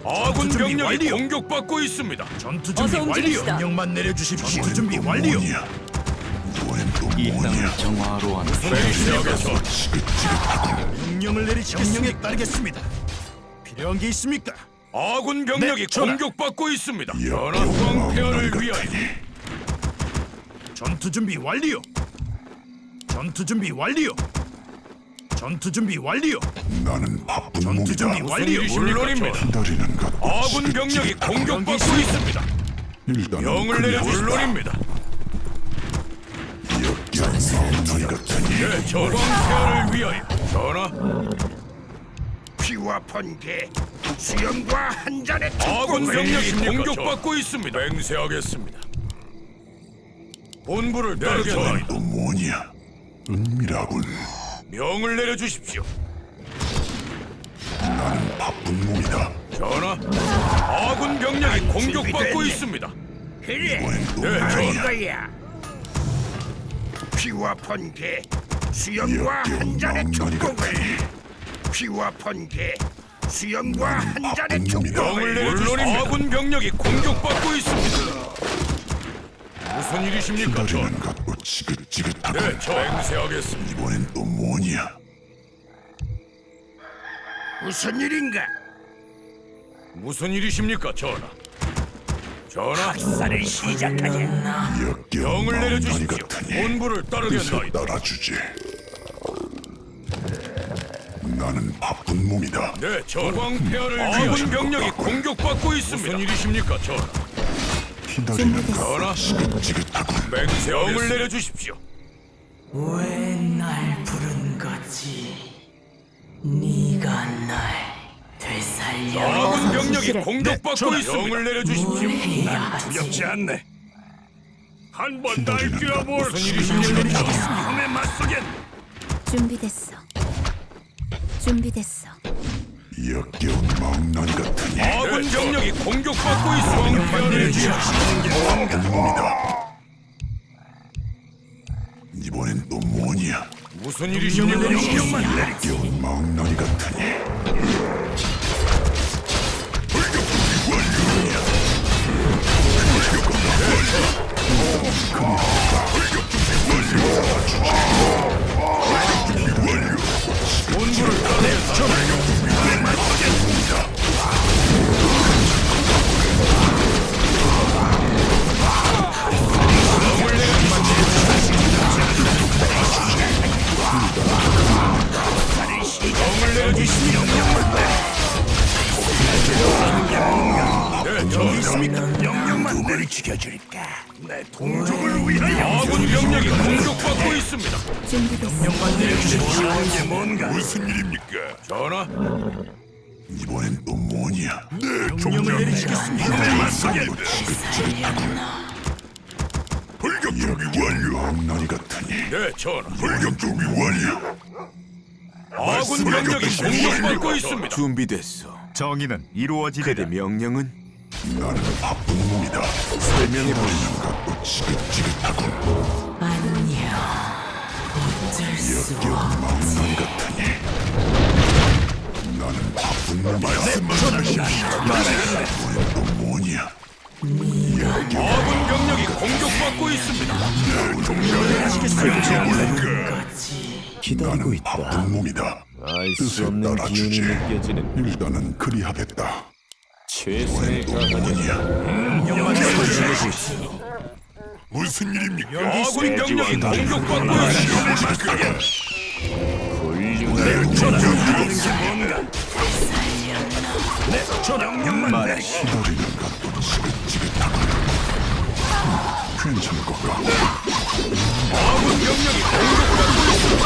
아군 준비 병력이 완료. 공격받고 있습니다. 전투 준비 어서 완료. 움직입시다. 명령만 내려주십시오. 전투 준비 완료. 이 땅을 정화로 하는 맹세하겠소. 명령을 내리시겠습니다. 명령에 따르겠습니다. 필요한 게 있습니까? 아군 병력이 네, 전하. 공격받고 있습니다. 전하 황폐하를 위하여. 전투 준비 완료. 전투 준비 완료. 전투 준비 완료. 나는 바쁜 전투 준비 몸이다. 완료. 물론입니다. 기다리는 것. 아군 병력이 공격받고 있습니다. 일단은 명을 내려주십시오. 물론입니다. 역겨운 너희 같으니 네, 전하 황폐하를 위하여. 전하 피와 번개, 수염과 한 잔의 아군 축복을 병력이 공격받고 있습니다. 맹세하겠습니다. 본부를 따르겠나이다. 또 뭐냐? 은밀하군. 명을 내려주십시오. 나는 바쁜 몸이다. 전하, 아군 병력이 공격받고 있습니다. 그래, 이번엔 또 네, 바로 뭐냐? 이거야. 피와 번개, 수염과 한 역겨운 잔의 멍청이 축복을. 같으니 피와 번개, 수염과 한 잔의 바쁜 몸이다. 명을 축복을. 내려주십시오. 아군 병력이 공격받고 있습니다. 무슨 일이십니까, 전하? 기다리는 것도 지긋지긋하군. 네, 저 맹세하겠습니다. 이번엔 또 뭐냐? 무슨 일인가? 무슨 일이십니까, 전하? 전하, 쌀을 시작하자. 역겨운 명을 너희 내려주십시오. 같으니 본부를 뜻을 따르겠나이다. 따라주지. 나는 바쁜 몸이다. 네, 전하. 황폐하를 아군 병력이 공격받고 있습니다. 무슨 일이십니까, 전하? 기다리는 전하, 것도 지긋지긋하군. 명을 내려주십시오. 왜 날 부른 거지? 네가 날 되살려 아군 병력이 공격받고 전하. 있습니다. 명을 내려주십시오. 해야 하지. 두렵지 않네. 한 번 기다리는 날뛰어볼 것도 무슨 일이십니까? 위험에 맞서겠. 준비됐어. 준비됐어. 역겨운 멍난 같으니 아군 병력이 공격받고 있습니다. 황폐하를 위하여. 바쁜 몸이다. 이번엔 또 뭐냐? 무슨 일이십니까? 역겨운 멍나니 같으니 본부를 따르겠습니다. 명을 내려주십시오. 네, 전하. 명령만 내리치켜줄까? 내 동족을 위하여. 아군 병력이 공격받고 있습니다. 준비됐어. 게 뭔가? 무슨 일입니까? 전하, 이번엔 또 뭐냐? 명령을 내리시겠습니다. 불격 준비 완료. 멍나니 같으니 네, 전하. 불격 준비 완료. 아군 병력이 공격받고 있습니다. 준비됐어. 정의는 이루어지리라. 명령은 나는 바쁜 몸이다. 설명해보시오. 것도 지긋지긋하군. 안녕. 어쩔 수 역겨운 멍나니 같으니 나는 바쁜 몸이다. 이번엔 또 뭐냐? 아군 병력이 공격받고 있습니다. 기다리고 나는 바쁜 몸이다. 알 수 뜻을 없는 기운이 따라주지. 느껴지는 일단은 그리하겠다. 최선을 또 다하는 뭐냐? 무슨 일입니까? 아군 병력이 공격받고 있습니다. 말해. 기다리는 것도 지긋지긋하군. 괜찮을 것 같고 아군 병력이 공격받고 있습니다.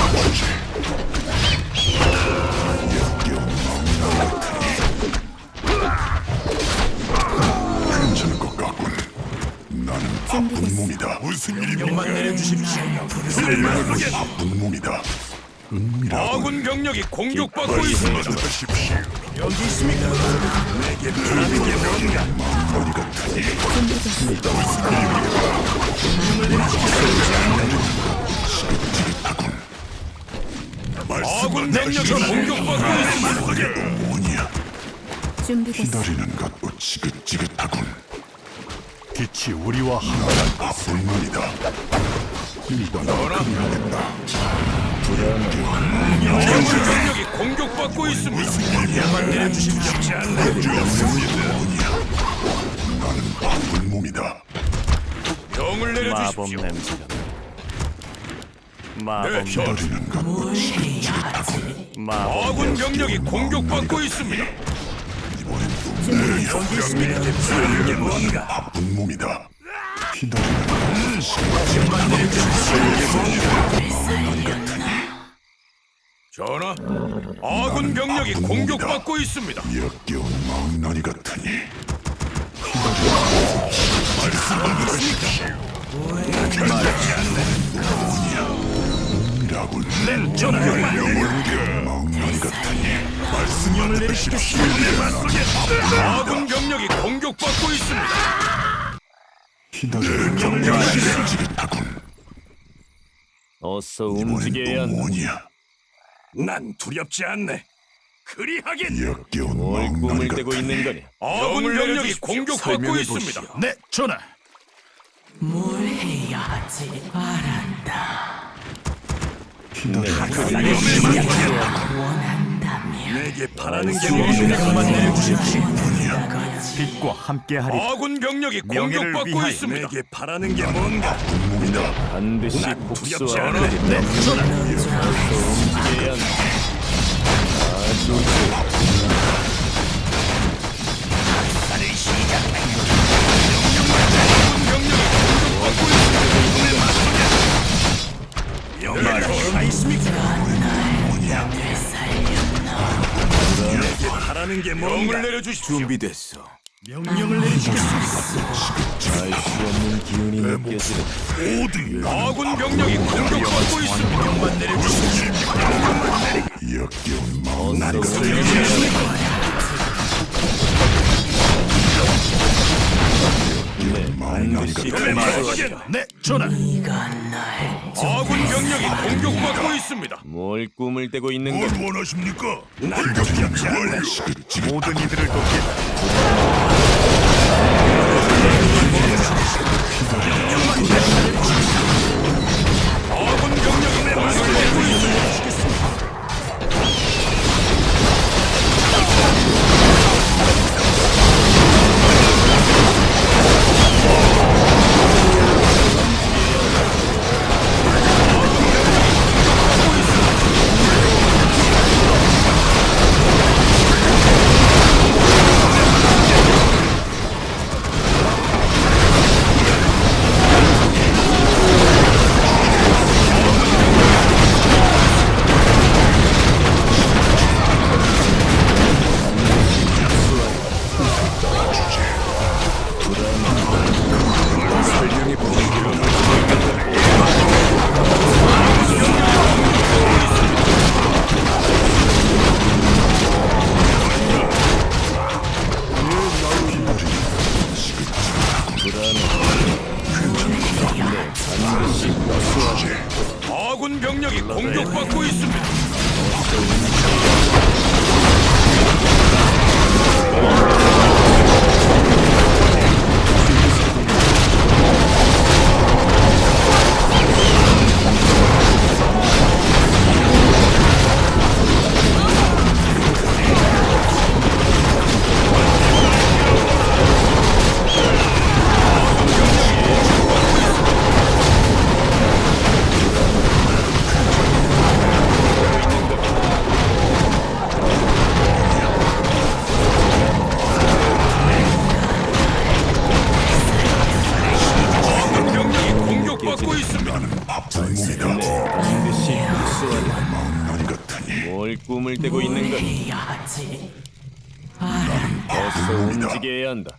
역겨운 멍나 같으니 괜찮을 것 같군. 나는 바쁜 몸이다. 무슨 일입니까? 내려주십시오. 바쁜 몸이다. 은밀하군. 아군 병력이 공격받고 있습니다. 받으십시오. 여기 있습니까? 머리 같으니 아군 병력이 공격받고 있습니다. 뭐냐? 준비됐어. 기다리는 것도 지긋지긋하군. 빛이 우리와 함께. 나는 바쁜만이다. 이건 그리하겠다. 아군 병력이 공격받고 있습니다. 명만 내려주십시오. 나는 바쁜 몸이다. 병을 마법 내려주십시오. 냄새가 마법 네, 전 기다리는 것도 뭘 해야 하지? 마법 아군 병력이 공격받고 있습니다. 바쁜 몸이다. 기다리는 전하, 아군 병력이 공격받고 있습니다. 역겨운 망나니 같으니 이라군. 망나니 같으니 말씀을 내리십시오. 아군 병력이 공격받고 있습니다. 기다리는 경력이 지긋지긋하군. 어서 움직여야 한다. 뭐냐? 난 두렵지 않네. 그리하긴 역겨운 뭘 망나니 꿈을 떼고 같으니 있는 거냐? 아군 병력이 공격받고 있습니다. 네, 전하. 뭘 해야 하지? 알았다. 원한다면 내게 바라는 게 명만 내려주십시오. 빛과 아군 병력이 공격받고 있습니다. 내게 바라는 게 뭔가. 반드시 두렵지 복수하라. 않네. 네, 전하. 움직여야 한다. 아주 좋아. 내게 바라는 게 뭔가. 병을 내려주십시오. 준비됐어. 명령을 내리시겠습니다. 알 수 없는 기운이 느껴지는 아군 병력이 공격받고 있습니다. 명만 내려주십시오. 역겨운 어서 망나니 움직여야 반드시 복수하라. 네, 전하. 네가 날 아군 병력이 공격받고 있습니다. 뭘 꿈을 떼고 있는 거냐? 원하십니까? 난 두렵지 않네. 모든 이들을 돕겠다. 아군 병력이 공격받고 있습니다. 아군 병력이 공격받고 있습니다. 아군 병력이 공격받고 있습니다. 바쁜 몸이다. 반드시 복수하라. 망나니 같으니 뭘 꿈을 떼고 있는 거냐? 해야 하지? 어서 움직여야 한다.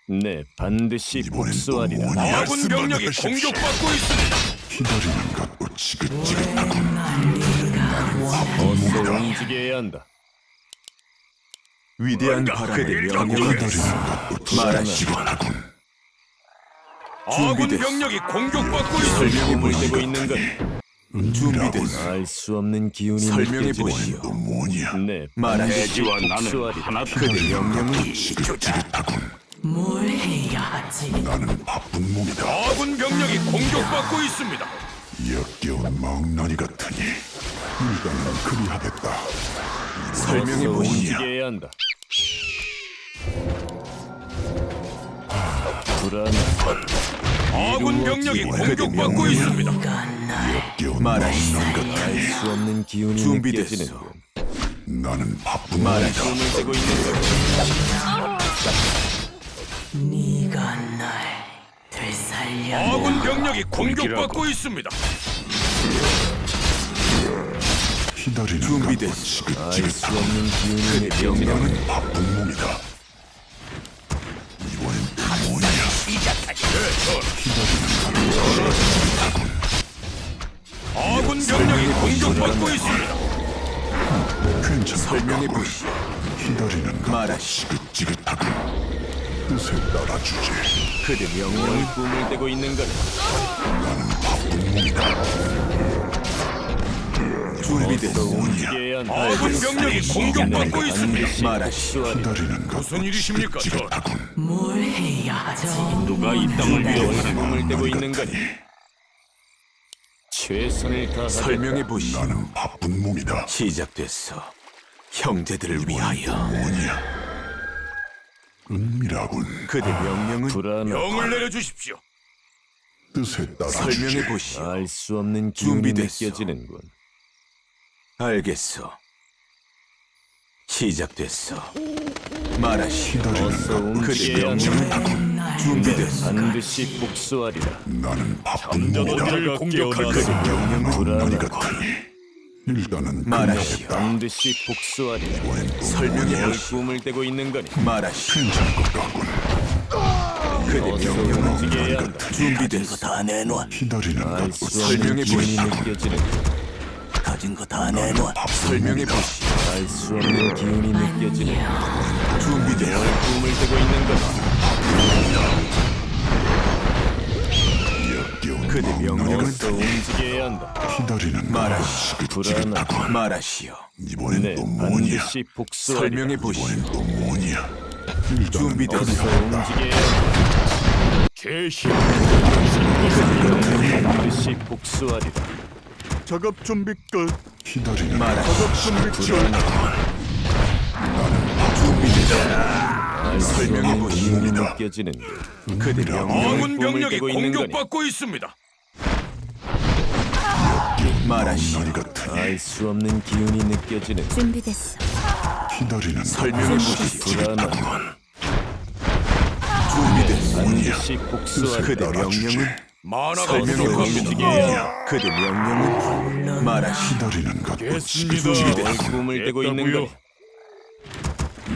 네, 반드시 복수하리라. 뭐냐? 아군 병력이 공격받고 있습니다. 기다리는 것도 지긋지긋하군. 어서 움직여야 한다. 위대한 바람의 명령을 기다리는 것도 지긋지긋하군. 아군 병력이 공격받고 있습니다. 뭘 꿈을 떼고 있는 거냐? 준비됐어. 알 수 없는 기운이 설명해 느껴지는 보시오. 또 뭐냐? 네, 대지와 나는 하나 그대 명령은 지긋지긋하군. 뭘 해야 하지? 나는 바쁜 몸이다. 아군 병력이 공격받고 있습니다. 역겨운 망나니 같으니 일단은 그리하겠다. 설명해 움직여야 한다. 불안해. 아군 병력이 공격받고 있습니다. 역겨운 망나니 같으니 알 수 없는 기운이 느껴지는군. 나는 바쁜 몸이다. 꿈을 대고 있는 것. 네가 날 되살려. 아군 병력이 공격받고 있습니다. 기다리는 준비됐어. 알 지긋지긋. 수 없는 기운이 느껴지는 나는 바쁜 몸이다. 이번엔 또 뭐냐? 아군 병력이 공격받고 있습니다. 괜찮아. 설명해 보시오. 기다리는 것 지긋지긋하군. 뜻에 따라주지. 그대 명령을 꿈을 대고 있는 것. 나는 바쁜 몸이다. 준비됐어. 움직여야 한다. 아군 병력이 공격받고 있습니다. 말하시오. 기다리는 것 무슨 일이십니까, 전? 지긋지긋하군. 뭘 해야 하지? 누가 이 땅을 위협하는 꿈을 대고 있는 것. 최선을 다하겠다. 설명해 보시오. 나는 바쁜 몸이다. 시작됐어. 형제들을 위하여. 뭐냐? 은밀하군. 그대 명령은 불안해. 명을 내려주십시오. 뜻에 따라주지. 설명해 보시오. 알 수 없는 기운이 준비됐어. 느껴지는군. 알겠어. 시작됐어. 말하시오. 기다리는 어서 것 움직여야 그대 한다. 명령은 준비됐어. 반드시 복수하리라. 나는 바쁜 몸이다. 어디를 공격할 그대 것입니까? 명령은 망나니 같으니 일단은 말하시오. 반드시 복수하리라. 설명해 뭘 보시오. 꿈을 대고 있는 거니? 말하시오. 괜찮을 것 같군. 그대 어서 명령은 움직여야 한다. 준비됐어. 다 내놔. 기다리는 것 알 수 없는 설명해 기운이 보시오. 느껴지는. 가진 거 다 내놔. 설명해 보시오. 알 수 없는 기운이 느껴지는. 준비됐어. 뭘 꿈을 대고 있는 거니? 역겨운 그대 명령은 어서 움직여야 한다. 기다리는 말하시오. 것 지긋지긋하군. 말하시오. 이번엔 네, 또 뭐냐? 반드시 복수하리라. 설명해 보시오. 이번엔 또 뭐냐? 일단은 준비됐어. 어서 그리하겠다. 움직여야 한다. 개시 반드시 복수하리라. 작업 준비 끝. 기다리는 말하시오. 알 수 설명해 없는 보시오. 기운이 느껴지는. 그대 명령은 아군 병력이 대고 있는 거니? 공격받고 있습니다. 말하시오. 망나니 같으니 알 수 없는 기운이 느껴지는. 준비됐어. 기다리는 설명해 보시오. 불안한. 준비됐어. 반드시 복수하리라. 그대 명령은 만화가 설명해 부족합니다. 보시오. 그대 명령은 말하시오. 기다리는 것 겠습니다. 뭘 꿈을 대고 있는 거니?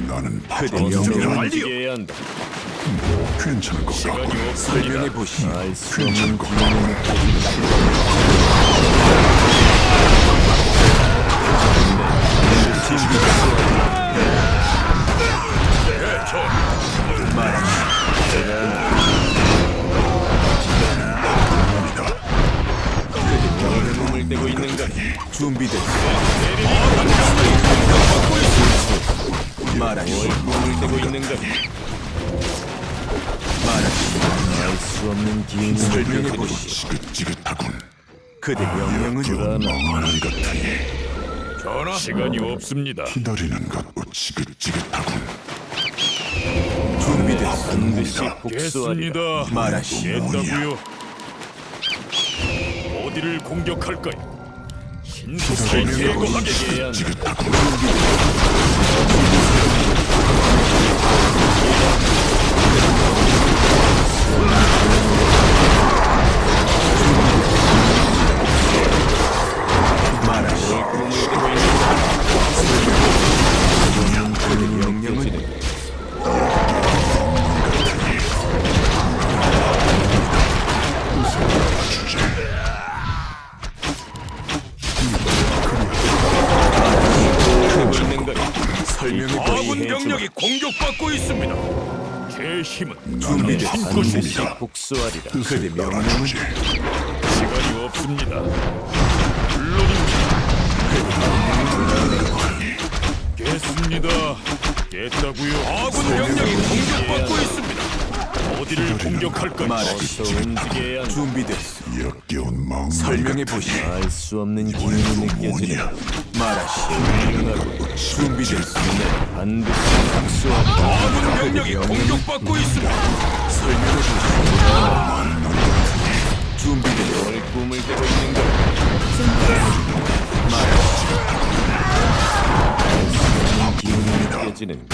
나는 그대 바쁜 어서 명령은 몸이다. 움직여야 한다. 괜찮을 것 같군. 설명해 보시오. 알 수 없는 기운이 느껴지는. 꿈을 대고 있는 거니? 준비됐어. 말하시오. 꿈을 대고 있는 거니? 말하시오. 알 수 없는 기운이 설명해 느껴지는. 보시오. 지긋지긋하군. 그대 명령은 망나니 같으니 전하, 시간이 없습니다. 기다리는 것도 지긋지긋하군. 준비됐어. 반드시 복수하리라. 겠습니다. 말하시오. 겠다고요. 어디를 공격할까요? 신속히 제거하게. 움직여야 한다. 지긋하군. 말하시오. 꿈을 대고 있는 그대 명령은 느껴지는. 되고 있는 거니? 설명해 아군 보시오. 병력이 공격받고 있습니다. 제 힘은 준비됐어. 반드시 복수하리라. 그대 명령은 시간이 없습니다. 깼습니다. 깼다고요. 아군 병력이 공격받고 있습니다. 어디를 공격할까요? 말하시오. 어서 움직여야 한다. 준비됐소. 역겨운 마음. 설명해 보시오. 알 수 없는 기운이 느껴지는 말하시오. 준비됐소. 반드시 복수한다. 아군 병력이 공격받고 있습니다. 설명해 보시오. 준비됐소. 뭘 꿈을 대고 있는 거야? 기운이 느껴지는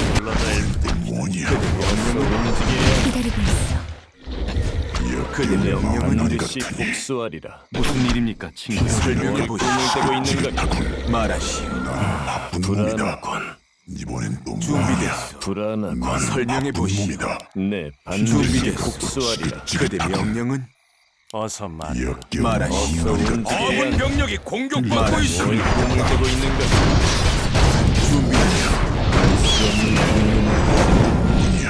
뭐냐? 어서 움직여야 기다리고 있어. 그대 명령은 반드시 복수하리라. 무슨 일입니까, 친구? 설명해 꿈을 보시오. 대고 있는 거야? 말하시오. 나쁜 놈이다. 이번엔 또 준비됐소. 불안하고 설명해 보시오. 놈이다. 네 반드시 준비됐소. 복수하리라. 그대 명령은 어서 말해. 역겨운 말하시오. 어서 움직여야 아군 한다. 병력이 공격받고 말하시오. 있습니다. 뭘 꿈을 대고 있는 거야? 준비됐소. 놈이야.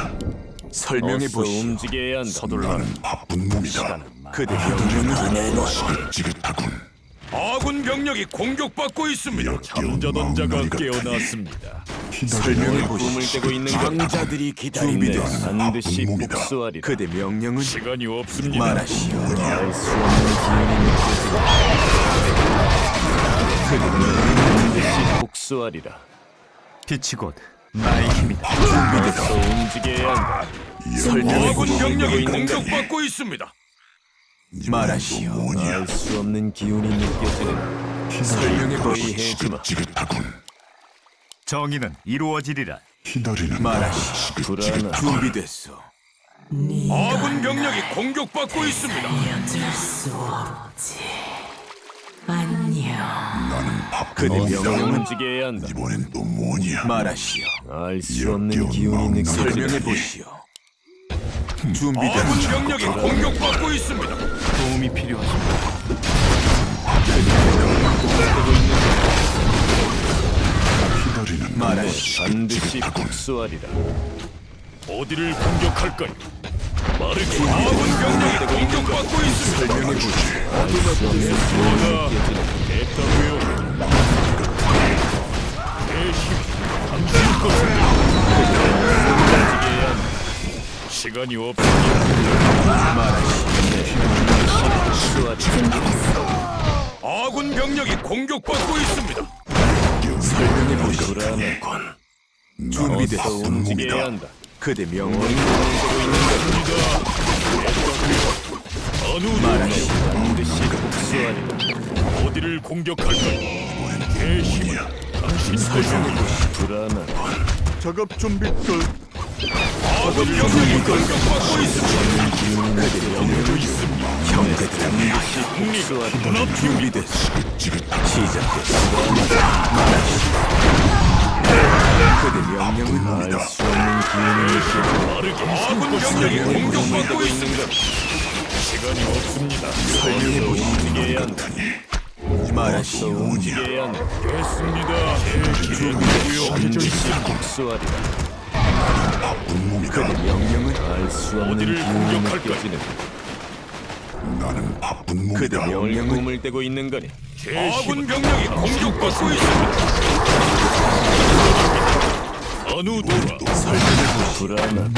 설명해 어서 보시오. 움직여야 한다. 나는 바쁜 놈이다. 그대 명령은 지긋지긋하군. 아군 병력이 공격받고 있습니다. 잠자던 자가 깨어났습니다. 설명해 꿈을 보시오. 대고 있는 거야? 왕자들이 네 기다립니다. 반드시 놈이다. 복수하리라. 그대 명령은 시간이 없습니다. 말하시오. 알 수 없는 기운이 느껴지는 반드시 복수하리라. 빛이 곧 나의 힘이다. 어서 움직여야 한다. 설명해 아군 보시오. 병력이 공격받고 있습니다. 말하시오. 뭐냐? 알 수 없는 기운이 느껴지는 설명해 보시오. 해주마. 지긋지긋하군. 정의는 이루어지리라. 기다리는 말하시오. 불안한 준비됐소. 아군 병력이 공격받고 있습니다. 어쩔 수 없지. 안녕. 그대 명령은 움직여야 한다. 이번엔 또 뭐냐? 말하시오. 알 수 없는 기운이 느껴지는 설명해 보시오. 아군 준비됐소. 병력이 공격받고 있습니다. 도움이 필요하십니까? 기다리는 말하시오. 반드시 복수하리라. 어디를 공격할까요? 아군 병력이 공격받고 있습니다. 설명해 보시오. 알 수 없는 기운이 느껴지는 됐다고요. 내 힘, 당신의 것을 움직여야 한다. 시간이 없습니다. 복수하리라. 아군 병력이 공격받고 있습니다. 설명해 보시오. 불안하고 어서 준비됐소. 움직여야 한다. 그대 명령은 어느 말하시오. 반드시 복수하리라. 어디를 공격할까요? 내 힘은 당신 설명해 보시오. 불안하고 작업 준비 끝. 아군 병력이 공격받고 있습니다. 그대 명령은 형제들에게 복수하리라. 준비됐소. 시작됐소. 말하시오. 그대 명령은 알 수 없는 기운이 느껴지는 아군 병력이 공격받고 있습니다. 시간이 없습니다. 설명해 보시오. 움직여야 한다. 말하시오. 움직여야 한다. 됐습니다. 준비됐소. 반드시 복수하리라. 그대 명령은 알 수 없는 어디를 기운이 공격할까요? 느껴지는 나는 바쁜 그대 놈이다. 뭘 명령은 꿈을 대고 있는 거니? 아군 병력이 공격받고 있습니다. 어느 도라 불안하고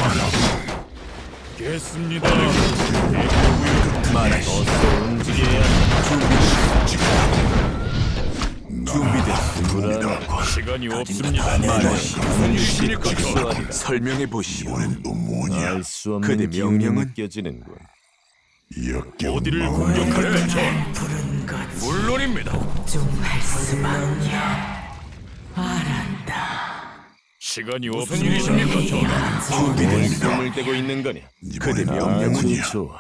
됐습니다. 말하시오. 어서 움직여야 한다. 준비됐소. 불안하고 시간이 없습니다. 말하시오. 무슨 일이십니까? 복수하리라. 설명해 보시오. 이번엔 또 뭐냐? 알 수 없는 그대 기운이 명령은? 느껴지는군. 역겨운 어디를 마음. 공격할까요? 부른 것 물론입니다. 좀 할 수밖에. 알았다. 시간이 무슨 없습니다. 일이십니까? 전하. 뭘 꿈을 대고 있는 거니? 그대 이번엔 명령은 아주 좋아.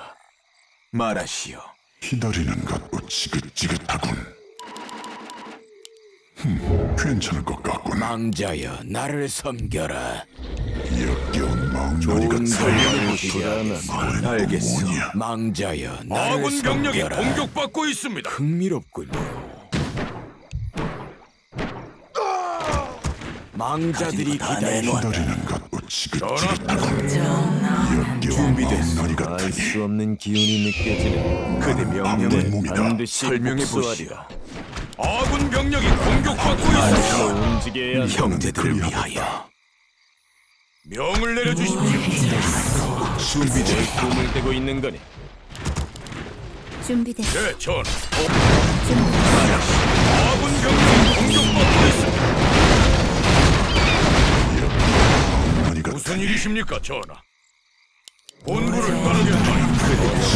말하시오. 기다리는 것도 지긋지긋하군. 괜찮을 것 같군. 망자여, 나를 섬겨라. 역겨운 마음. 좋은 설명을 불안하고 이번엔 또 알겠소. 뭐냐? 망자여, 나를 아군 병력이 섬겨라. 공격받고 있습니다. 흥미롭군요. 망자들이 기다려. 기다리는 것도 지긋지긋하군. 전하. 역겨운 준비됐소. 마음놀이 같아. 알 수 없는 기운이 느껴지는 그대 바쁜 명령은 놈이다. 반드시 설명해 복수하리라. 아군 병력이 공격받고 있습니다. 또 움직여야 한다. 형제들을 위하여 명을 내려주십시오. 뭘 꿈을 떼고 있는 거니? 준비됐어. 네, 전하. 준비됐어. 아군 병력이 공격받고 있습니다. 나니가 무슨 일이십니까, 전하? 본부를 따르겠다.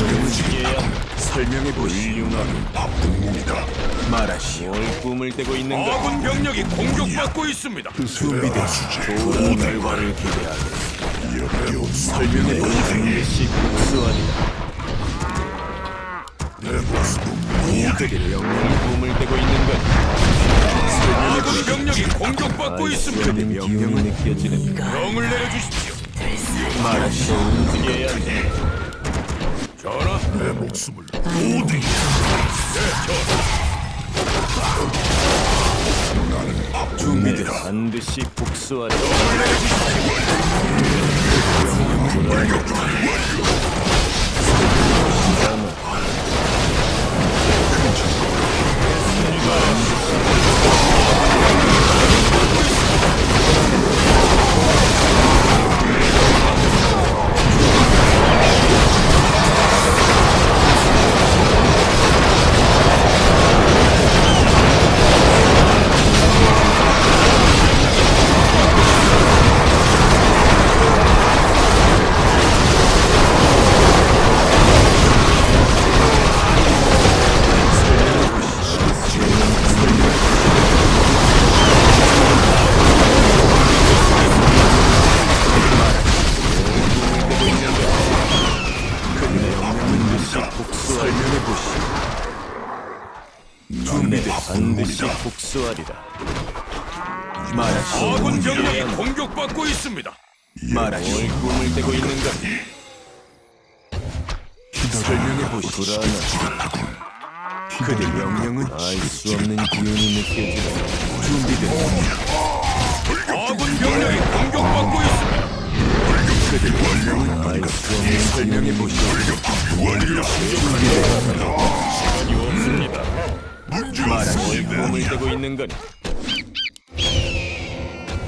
움직여야 한다. 설명해 보시오. 합동문이다. 말하시오. 뭘 꿈을 떼고 있는 거니? 아군 병력이 공격받고 있습니다. 준비됐어. 좋은 결과를 기대하겠다. 역겨운 설명해 보시오. 반드시 복수하리라. 내 모습도 뭘 꿈을 떼고 있는 거니? 아군 병력이 공격받고 있습니다. 수없는 기운이 느껴지는 명을 내려주십시오. 말하시오. 움직여야 한다. 전하, 내 목숨을 네, 전하. 준비됐어. 반드시 복수하리라. 설명해 보시오. 반드시 복수하리라. 말하시오. 아군 병력이 공격받고 있습니다. 말하시오. 뭘 꿈을 떼고 있는 거니? 설명해 보시오. 그대 명령은 알 수 없는 기운이 느껴지는 준비됐어. 아군 병력이 공격받고 있습니다. 그대 명령은 알 수 없는 설명해 보시오. 말하시오. 뭘 꿈을 떼고 있는 거니?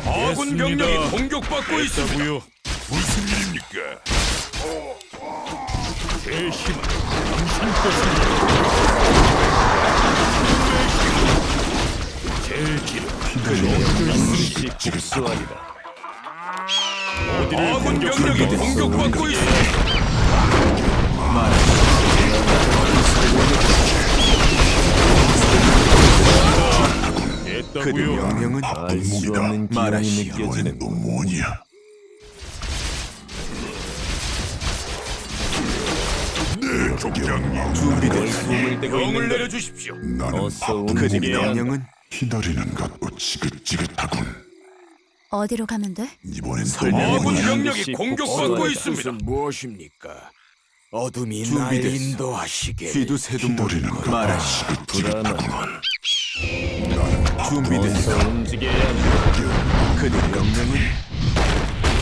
아군 병력이 공격받고 있습니다. 무슨 일입니까? 제 힘은 당신 것입니다. 제 길은 반드시 복수하리라. 아군 병력이 공격받고 있습니다. 그대 명령은 알 수 없는 기운이 말하시오. 느껴지는 또 뭐냐? 네, 족장님. 준비됐어. 꿈을 떼고 명을 있는 거니? 내려주십시오. 나는 어서 그대 움직여야 한다. 명령은 기다리는 것도 지긋지긋하군. 어디로 가면 돼? 이번엔 설명해 아군 보시오. 병력이 공격받고 있습니다. 무엇입니까? 어둠이 준비됐어. 인도하시게. 쥐도 새도 모르는 것. 말하시오. 불안한 준비됐어. 어서 움직여야 한다. 그대 명령은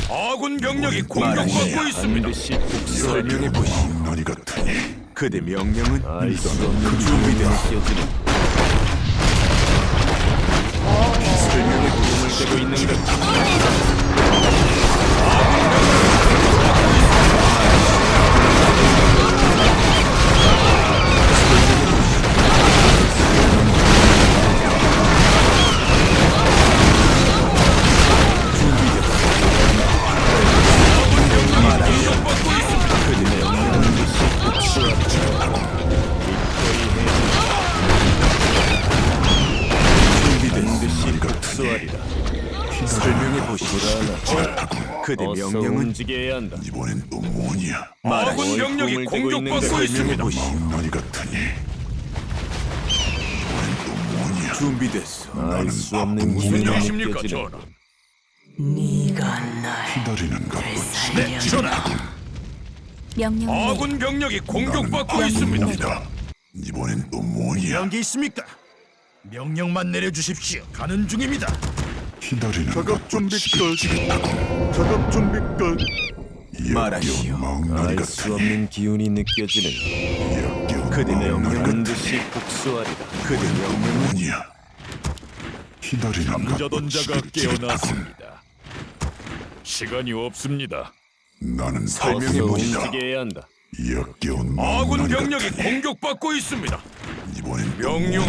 아군 병력이 공격받고 있습니다. 반드시 복수하리라. 설명해 보시오. 나니 같으니 그대 명령은 알 수 없는 기운이 준비됐어. 느껴지는 꿈을 떼고 있는 것. 반드시 복수하리라. 설명해 보시오. 그대 어서 명령은 움직여야 한다. 이번엔 또 뭐냐? 아군 병력이 꿈을 떼고 있는 공격받고 데 있습니다. 보시오. 나니 같으니 이번엔 또 뭐냐? 준비됐어. 알 수 없는 무슨 기운이 일이십니까, 느껴지는 전하? 네가 날 기다리는 것도 살려. 명령을 내려. 아군 병력이 공격받고 나는 있습니다. 합동문이다. 이번엔 또 뭐냐? 필요한 게 있습니까? 명령만 내려주십시오. 가는 중입니다. 기다리는 작업 준비 것도 지긋지긋하군. 작업 준비 끝. 말하시오. 나니 알 수 같으니 없는 기운이 느껴지는 역겨운 그대 명령은 반드시 복수하리라. 그대 명령은 뭐냐? 기다리는 잠자던 것도 자가 지긋지긋하군. 깨어났습니다. 시간이 없습니다. 나는 설명해 어서 보시죠. 움직여야 한다. 역겨운 아군 망나니 병력이 같으니 공격받고 있습니다. 이번엔 또 명령을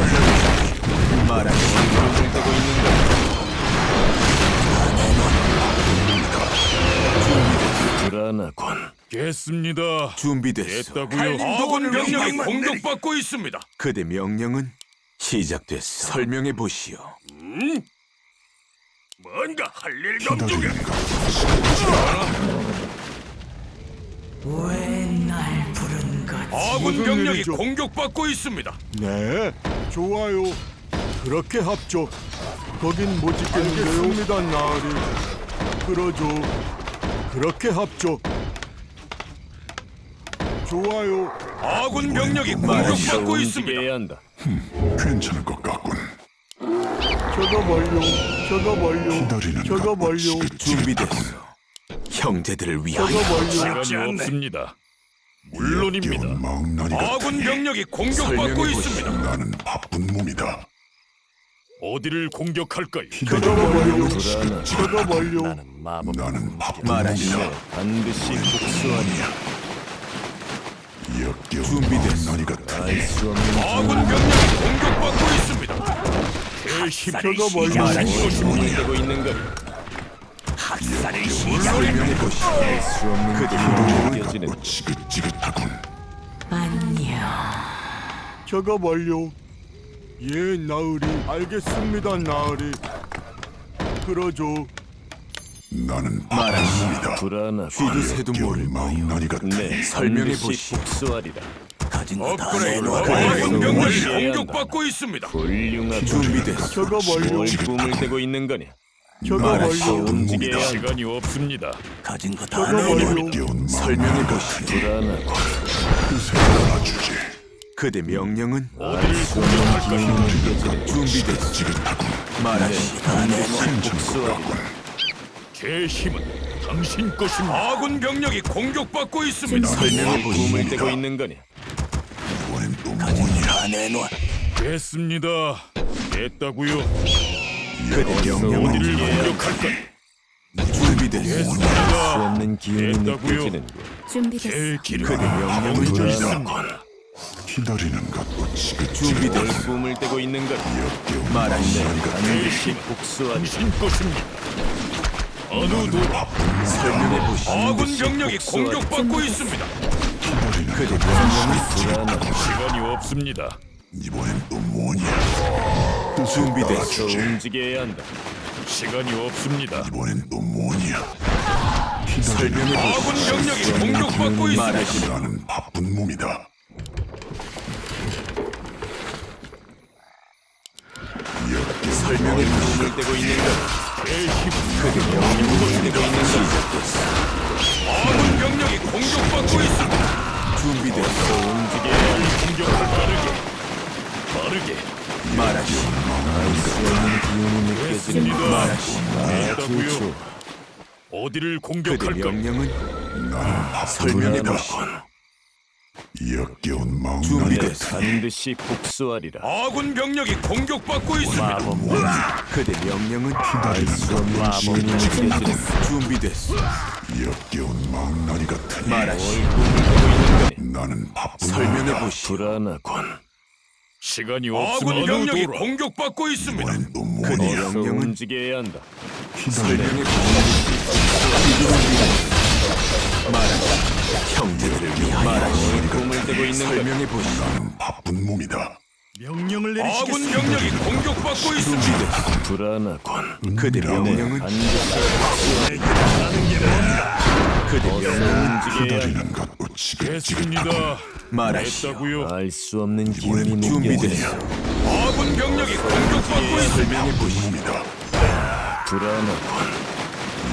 말하시오. 꿈을 대고 있는 거니. 불안하군. 겠습니다. 준비됐소. 됐다고요. 아군 병력이 공격받고 있습니다. 그대 명령은 시작됐어. 설명해 보시오. 뭔가 할 일 없두게. 기다리는 것도 왜 날 부른 거지? 아군 병력이 공격받고 있습니다. 네, 좋아요. 그렇게 합죠. 거긴 못 짓겠는데요. 알겠습니다, 나으리. 그러죠. 그렇게 합죠. 좋아요. 아군 병력이 어서 공격받고 있습니다. 움직여야 한다. 괜찮을 것 같군. 저거 멀려. 저거 멀려. 기다리는 저거 것도 멀려. 지긋지긋하군. 준비됐어. 형제들을 위하여. 저거 멀려. 시간이 없습니다. 물론입니다. 역겨운 망나니 아군 같으니 병력이 공격받고 설명해 있습니다. 나는 바쁜 몸이다. 어디를 공격할까요? 저거 멀려. 불안하군. 저거 멀려. 나는 바쁜 말하시오. 몸이다. 반드시 복수하리라. 역겨운 준비됐어. 망나니 같으니 알수 없는 아군 병력이 공격받고 있습니다. 제 힘을 저거 멀려. 꿈을 대고 있는 거니. 설명해 보시오. 알수 없는 그대 기운이 명령은 느껴지는 또 지긋지긋하군. 안녕. 저거 멀려. 예, 나으리. 알겠습니다, 나으리. 그러죠. 나는 바쁜 말하시오. 몸이다. 불안하군. 쥐도 새도 모를 역겨운 거요. 망나니 같으니 네, 설명해 반드시 보시오. 복수하리라. 가진 거다 업그레이드. 내놔. 아군 병력이 움직여야 한다. 공격받고 있습니다. 훌륭하군. 준비됐어. 저거 멀려. 뭘 꿈을 대고 있는 거니. 저거 말하시오. 멀려. 움직여야 한다. 시간이 없습니다. 가진 거다 저거 내놔. 멀려. 역겨운 설명해 망나니 보시오. 같으니 불안하군. 그새 알아주지. 그대 명령은 어디를 공격할까요? 느껴지는 준비됐어. 지긋지긋하군. 말하시오. 괜찮을 것 복수하리라. 같군. 제 힘은 당신 것입니다. 아군 병력이 공격받고 있습니다. 설명해 보시오. 꿈을 대고 있는 거니. 이번엔 또 가진 뭐냐? 거다 내놔. 됐습니다. 됐다고요. 그대 명령은 어디를 공격할까요? 준비됐어. 수 없는 기운이 됐다고요. 느껴지는 거. 준비됐어. 제 길은 그대 명령은 있습니다. 기다리는 것도 지긋지긋. 준비됐어. 꿈을 대고 있는 거니. 역겨운 말하시오. 망나니 같으니 제 반드시 힘은 복수하리라. 당신 것입니다. 어느 도 설명해 보시오. 아군 병력이 공격받고 있습니다. 기다리는 그대 것도 명령은 불안하군. 시간이 없습니다. 이번엔 또 뭐냐? 뜻을 준비됐어. 더 따라주지. 움직여야 한다. 시간이 없습니다. 이번엔 또 뭐냐? 기다리는 설명해 아군 보시오. 병력이 공격받고 있습니다. 말하시오. 나는 바쁜 몸이다. 역겨운 설명해 보시오. 꿈을 대고 있는 거니. 제 힘은 그대 명령은 대고 있는 거니. 시작됐어. 아군 병력이 공격받고 있습니다. 준비됐어. 움직여야 한다. 공격을 빠르게 말하시오. 수 없는 기운이 느껴지는 거. 됐습니다. 됐다고요. 좋죠. 어디를 그대 공격할까요? 명령은 나는 바쁜 설명해 몸이다. 보시오. 역겨운 망나니 준비됐어. 같으니 반드시 복수하리라. 아군 병력이 공격받고 있습니다. 그대 명령은 기다리는 수 없는 것도 기운이 지긋지긋. 느껴지는 준비됐어. 역겨운 망나니 같으니 말하시오. 꿈을 대고 있는 거니. 나는 바쁜 설명해 몸이다. 보시오. 불안하군. 시간이 없습니다. 아군 병력이 공격받고 있습니다. 이번엔 또 그대 뭐냐? 어서 명령은 움직여야 한다. 기다리는 설명해 보시오. 말하시오. 형제들을 위하여 말하시오. 꿈을 대고 있는 거니. 설명해 보시오. 나는 바쁜 몸이다. 명령을 아군 내리시겠습니다. 병력이 공격받고 있습니다. 준비됐어. 불안하군. 그대 명령은 반드시 그대 명령은 움직여야 기다리는 것도 지긋지긋. 됐습니다. 말하시오. 됐다고요. 알 수 없는 기운이 이번엔 느껴지는 준비됐어. 아군 병력이 공격받고 있습니다. 설명해 보시오. 몸이다. 불안하군.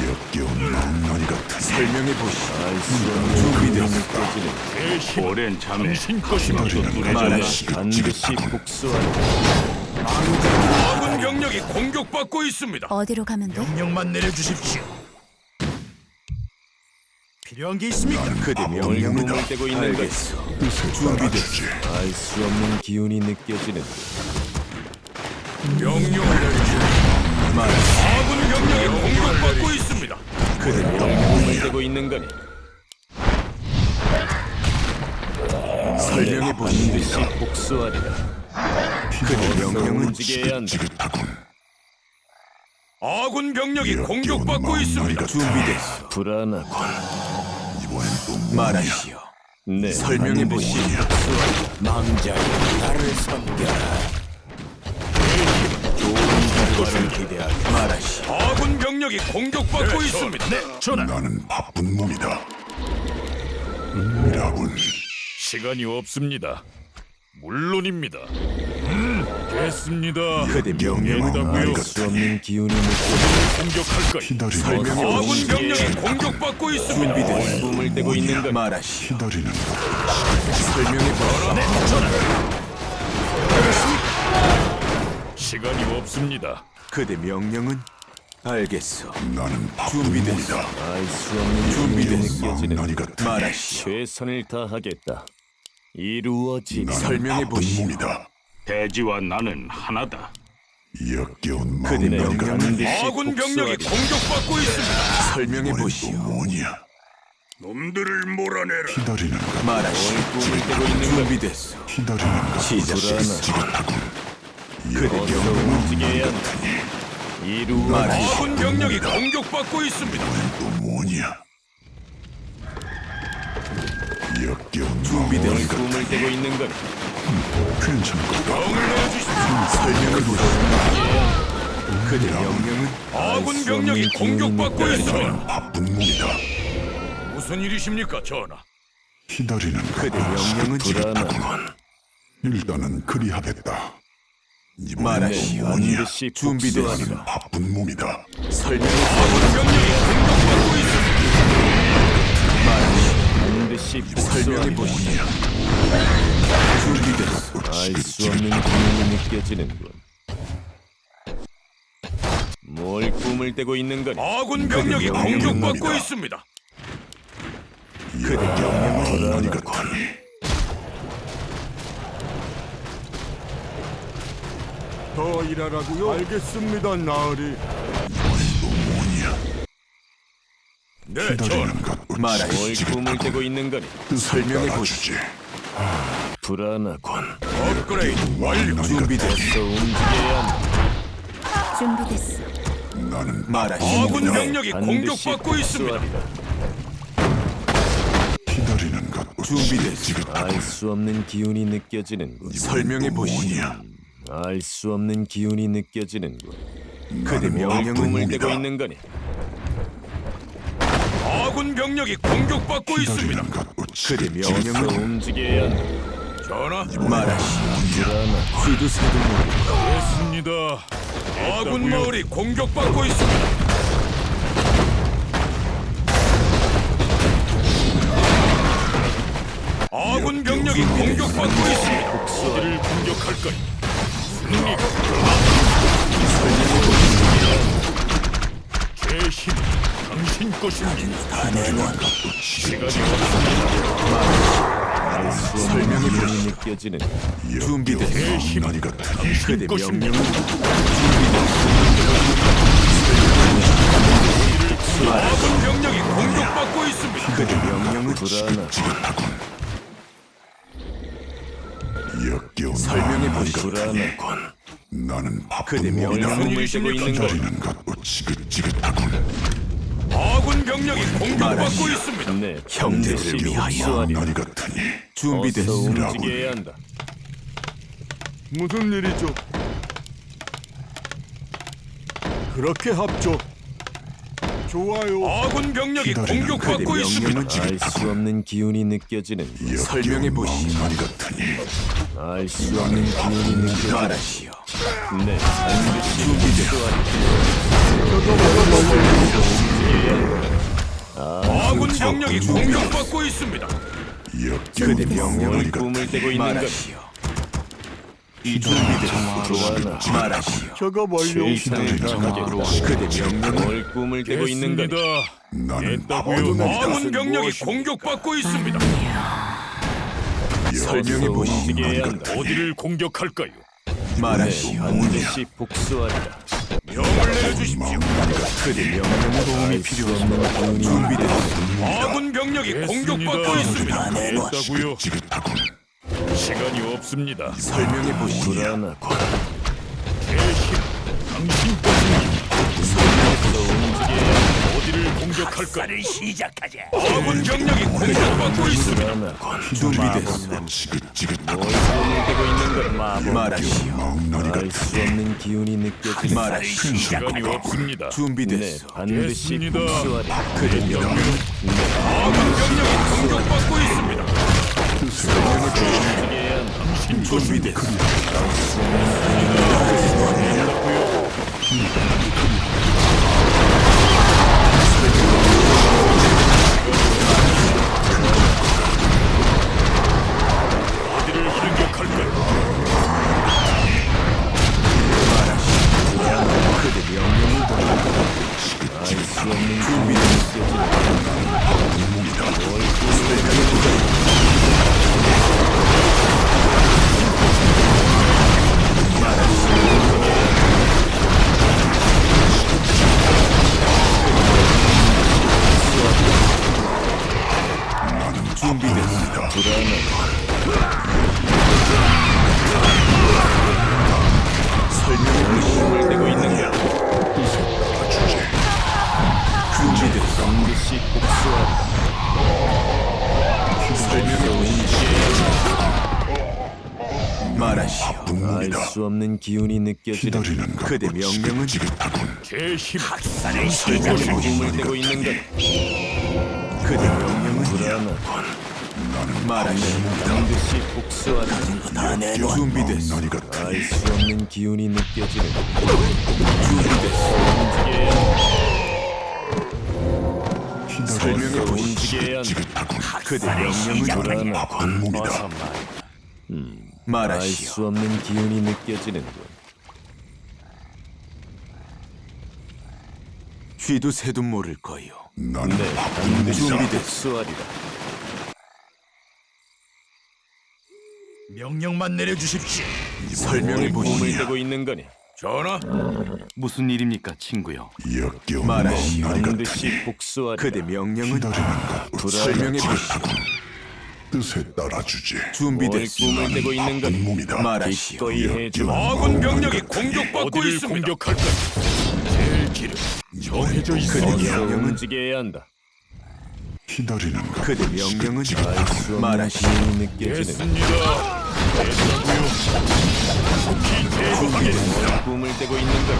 역겨운 망나니 같으니 알 설명해 보시오. 수 없는 기운이 준비됐어. 느껴지는 제 힘은 당신 것입니다. 기다리는 것도 말하시오. 반드시 지긋지긋하군. 복수하리라. 아군 병력이 공격받고 있습니다. 어디로 가면 돼? 명령만 내려주십시오. 필요한 게 있습니까? 그대 몸을 명령은 뿜을 떼고 있는 거니 알겠어. 뜻에 따라주지. 알 수 없는 기운이 느껴지는 명령을 내리시. 말하시오. 아군 병력이 공격받고 있습니다. 그대 몸을 명령이야. 떼고 있는 거니 설명해 보시오. 반드시 복수하리라. 그대 명령은 움직여야 한다. 지긋지긋하군. 아군 병력이 이렇게 공격받고 온 있습니다. 마음이 준비됐어. 불안하군. 이번엔 또 뭐냐? 말하시오. 네, 설명해 반드시 보시오. 망자여 나를 섬겨라. 좋은 결과를 기대하라. 말하시오. 아군 병력이 공격받고 있습니다. 전하. 나는 바쁜 몸이다. 은밀하군. 시간이 없습니다. 물론입니다. 됐습니다. 그대 명령은 됐다고요. 알겠다. 수 없는 기운이 느껴지는 공격할 거니. 기다리는 설명해 것. 아군 병력이 공격받고 있습니다. 준비됐어. 뿜을 떼고 있는 거니 말하시오. 기다리는 것. 설명해 보시오. 시간이 없습니다. 그대 명령은 알겠어. 나는 바쁜 준비됐어. 몸이다. 알 수 없는 기운이 준비됐어. 느껴지는 나리 같은 말하시오. 최선을 다하겠다. 이루어지리. 나는 설명해 바쁜 보시오. 몸이다. 대지와 나는 하나다. 역겨운 그대 마음이 명령은 반드시 아군 병력이 복수하리라. 공격받고 있습니다. 설명해 이번엔 또 보시오. 뭐냐? 놈들을 몰아내라. 기다리는 것. 말하시오. 꿈을 떼고 있는 거니 준비됐어. 기다리는 것. 시작됐어. 지긋하군. 그대 어서 명령은 움직여야 한다. 이루어지리. 말하시오. 아군 병력이 공격받고 있습니다. 이번엔 또 뭐냐? 역겨운 준비됐어. 마음이 꿈을 떼고 있는 거니 괜찮을 것 같아. 명을 내주십시오. 설명해 보시오. 그대 명령은 아군 병력이 공격받고 있습니다. 바쁜 몸이다. 무슨 일이십니까, 전하? 기다리는 것. 그대 명령은 불안하군. 일단은 그리하겠다. 이번엔 말하시오. 또 뭐냐? 반드시 준비됐어. 복수하리라. 바쁜 몸이다. 설명해 아군 병력이 공격받고 있습니다. 반드시 설명해 복수하리라. 보시오. 준비됐어. 알 수 없는 기운이 느껴지는군. 뭘 꿈을 떼고 있는 거니 아군 병력이 그대 공격받고 명령입니다. 있습니다. 그대 명령은 나리 같은. 더 일하라고요? 알겠습니다, 나으리. 또 뭐냐? 네, 전하. 기다리는 것. 뭘 꿈을 떼고 있는 거니 설명해 보시지. 불안하군. 업그레이드 완료. 준비됐어. 어서 움직여야 한다. 준비됐어. 나는 말하시오. 아군 병력이 반드시 공격받고 있습니다. 복수하리라. 기다리는 것. 준비됐어. 알 수 없는 기운이 느껴지는군. 설명해 보시오. 알 수 없는 기운이 느껴지는군. 그대 뭘 명령은 꿈을 떼고 몸이다. 있는 거니 아군 병력이 공격받고 있습니다. 기다리는 것. 그대 어서 명령은 움직여야 한다. 전하, 말하시오. 불안하군. 휘도 새도 모르고 됐습니다. 아군 마을이 공격받고 있습니다. 아군 병력이 공격받고 있습니다. 어디를 공격할 거니? 제 힘은 당신 것입니다. 시간이 없습니다. 알 수 없는 기운이 느껴지는 준비됐어. 제 힘은 나리 같은. 당신 그대 것입니다. 명령은 아군 병력이 공격받고 있습니다. 그대 명령은 불안하군. 역겨운 설명해 마음이 보시오. 불안하군. 나는 바쁜 그대 몸이다. 명령은 꿈을 떼고 있는 거니 기다리는 것. 지긋지긋하군. 아군 병력이 공격받고 말하시오. 있습니다. 네, 형제들을 반드시 위하여 복수하리라. 나리 같으니. 어서 준비됐어. 움직여야 한다. 무슨 일이죠? 그렇게 합죠. 좋아요. 아군 병력이 기다리는 공격받고 그대 있습니다. 명령은 알 수 없는 기운이 느껴지는 설명해 보시오. 나리 같으니. 알 수 없는 기운이 느껴지는 말하시오. 네, 반드시 아군 병력이 공격받고 있습니다. 역겨운 그대 명령은 나리 꿈을 같으니. 떼고 있는 것 말하시오. 준비됐소. 말하시오. 작업 완료. 세상을 강하겠다. 그대 명령은 뭘 꿈을 대고 있는 거니? 나는 됐다고요. 아군 병력이 공격받고 있습니다. 설명해 보시오. 움직여야 한다. 어디를 공격할까요? 말하시오. 반드시 복수하리라. 명을 내려주십시오. 그대 명령은 도움이 필요합니다. 준비됐소. 아군 병력이 공격받고 있습니다. 됐다고요. 지긋하군. 시간이 없습니다. 설명해 보시오. 불안하고 제 힘, 당신 것입니다. 어디를 공격할까요? 시작하자. 아군 병력이 공격받고 있습니다. 불안하고 준비됐소. 지긋지긋하군. 뭘 꿈을 대고 있는 거니? 말하시오. 멍나니 알 수 없는 기운이 느껴지는 말하시오. 시간이 없습니다. 네, 준비됐소. 반드시 됐습니다. 복수하리라. 그대 명령은 아군 병력이 공격받고 있습니다. 움직여야 한다. 당신 준비됐소. 어디를 공격할까요? 그대 명령을 알 수 없는 기운이 느껴지는 준비됐소. 설명해 보시오. 꿈을 대고 있는 거니? 준비됐소. 반드시 복수하리라. 말하시오. 알 분문이다. 수 없는 기운이 느껴지는 기다리는 것. 그대 명령은 지긋지긋하군. 제 힘, 꿈을 대고 있는 거니? 그대 명령은 불안하고 말하시오. 반드시 복수하리라. 준비됐소. 멍나니 같으니 알 수 없는 기운이 느껴지는 설명해 보시오. 움직여야 한다. 지긋하군. 그대 명령은 불안하고 분문이다. 알 말하시오. 수 없는 기운이 느껴지는군. 쥐도 새도 모를 거요. 나는 네, 반드시 준비됐소. 복수하리라. 명령만 내려주십시오. 설명해 꿈을 보시오. 대고 있는 거니? 전하. 무슨 일입니까, 친구요? 역겨운 말하시오. 멍나니 같으니 반드시 복수하리라. 그대 명령은 기다리는 것. 설명해 보시오. 뜻에 따라주지. 뭘 준비됐소. 꿈을 대고 있는 거니? 분문이다. 말하시오. 기꺼이 해주마. 아군 병력이 공격받고 어디를 있습니다. 공격할까요? 제 길은 정해져 있습니다. 그대 어서 명령은 움직여야 한다. 기다리는 것. 그대 명령은 알 수 없는 말하시오. 기운이 느껴지는 됐습니다. 됐다고요. 속히 제거하겠습니다. 꿈을 대고 있는 거니?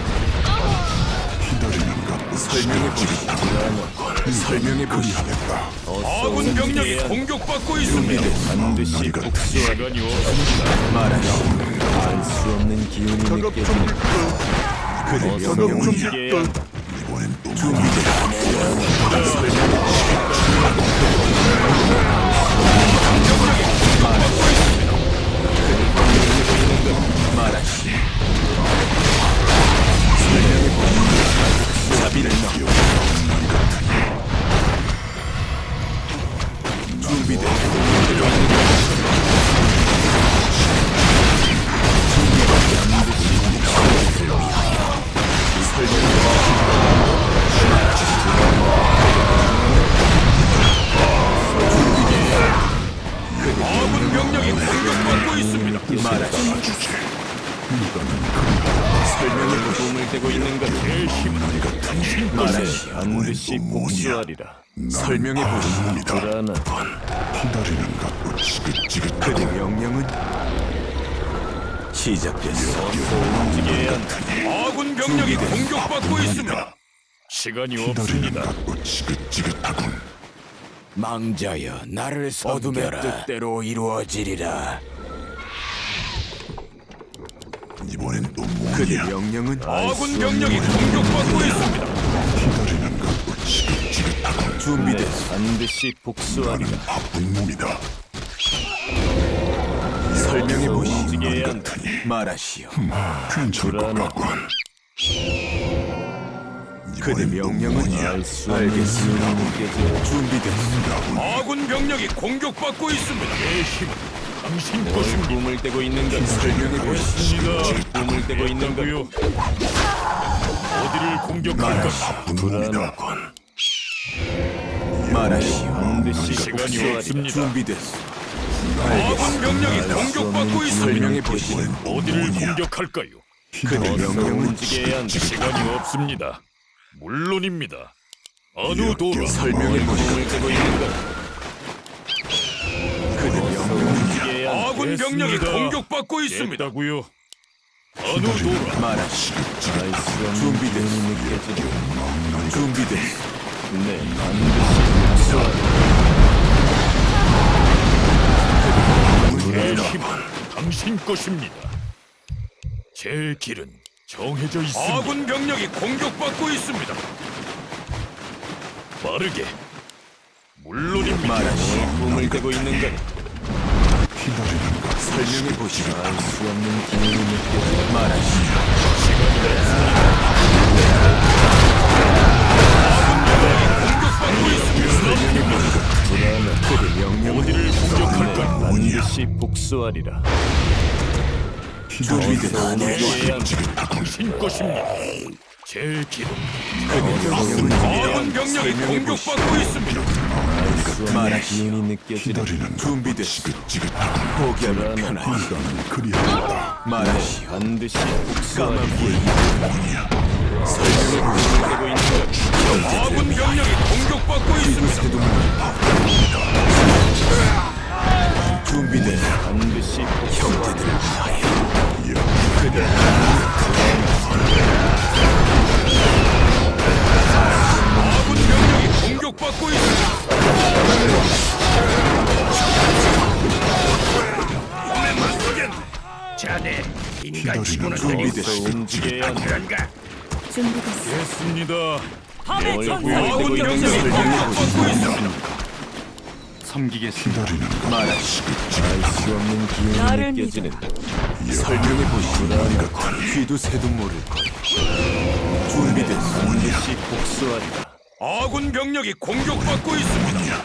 기다리는 것. 설명해 보시오. 설명해 보시오. 그리하겠다. 어서 아군 병력이 움직여야 한다. 공격받고 있습니다. 반드시 복수하리라. 시간이 없습니다. 말하시오. 알 수 없는 기운이 느껴지는 그대 어서 명령은 움직여야 한다. 이번엔 또 말하시오. 설명해 보시오. 자비를 넣어. 준비됐소. 아군 병력이 공격받고 있습니다. 말하시오. 꿈을 대고 있는 거니? 제 힘은 당신 말하시오. 반드시 복수하리라. 설명해 보시오. 불안하고 기다리는 것. 지긋지긋. 그대 명령은 시작됐소. 어서 움직여야 한다. 아군 병력이 공격받고 있습니다. 시간이 없습니다. 기다리는 것. 지긋지긋하군. 망자여 나를 어둠의 뜻대로 이루어지리라. 이번엔 또 그대 뭐냐? 명령은 아군 병력이 공격받고 있습니다. 기다리는 것. 지긋지긋하군. 준비됐소. 반드시 복수하리라. 나는 바쁜 몸이다. 설명해 보시오. 움직여야 한다. 말하시오. 괜찮을 것 같군. 그대 명령은 알겠습니다. 준비됐습니다. 아군 병력이 공격받고 있습니다. 제 힘은 당신 뭘 것입니다. 꿈을 떼고 있는 거니? 설명해 보시오. 꿈을 떼고 있는 거니? 고요. 어디를 공격할까? 바쁜 몸이다. 말하시오. 반드시 시간이 복수하리라. 없습니다. 준비됐소. 아군 병력이 공격받고 있습니다. 설명해 보시오. 어디를 공격할까요? 그대 명령은 움직여야 한다. 시간이 없습니다. 물론입니다. 어느 도라 설명해 보시오. 꿈을 떼고 있는 거니? 그대 명령은 움직여야 한다. 아군 병력이 됐습니다. 공격받고 있습니다. 됐다고요. 어느 도라 말하시오. 알수 없는 준비됐소. 기운이 느껴지네. 준비됐소. 네, 반드시 제 힘은 당신 것입니다. 제 길은 정해져 있습니다. 아군 병력이 공격받고 있습니다. 빠르게. 물론입니다. 말하시오. 꿈을 떼고 있는 거니? 기다리는 것. 설명해 보시오. 알수 없는 기운이 느껴지네. 말하시오. 그대 명령은 어디를 공격할까? 반드시 복수하리라. 준비됐소. 움직여야 한다. 당신 것입니다. 제 길은 그대 명령은 아군 병력이 공격받고 있습니다. 알수 없는 말하시오. 기운이 느껴지네. 기다리는 것. 준비됐소. 지긋지긋하고 포기하면 편하오. 이건 그리하다. 말하시오. 반드시 까만 복수하리라. 불 설명해 보시오. 꿈을 떼고 있는 거니? 아군 병력이 공격받고 있습니다. 준비됐소. 반드시 형제들을 위하여. 그대 아군 병력이 공격받고 있습니다. 자네 인간 기다리는 치고는 것. 되게 준비됐소. 움직여야 한다. 그런가? 준비됐어. 됐습니다. 뭘 꿈을 떼고 아군 있는 병력이 거니? 공격받고 있습니다. 섬기겠습니다. 기다리는 것. 말하시오. 알수 없는 기운이 느껴지는 설명해 보시오. 귀도 새도 모를 것. 준비됐소. 반드시 복수하리라. 아군 병력이 공격받고 있습니다.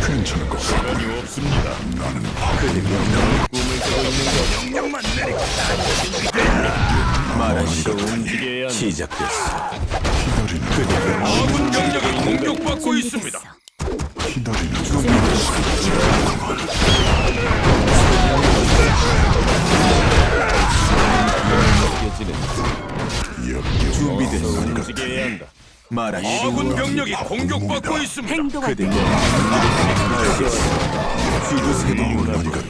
괜찮을 것 같군. 시간이 없습니다. 나는 그대 명령은 꿈을 떼고 있는 거니? 명령만 내리고 말하시오. 움직여야 한다. 시작됐어. 기다리는 것. 아군 병력이 공격받고 있습니다. 기다리는 것. 느껴지는 준비됐어. 움직여야 한다. 말하시오. 아군 병력이 공격받고 있습니다. 행동할 그대 귀도 새도 모를 것.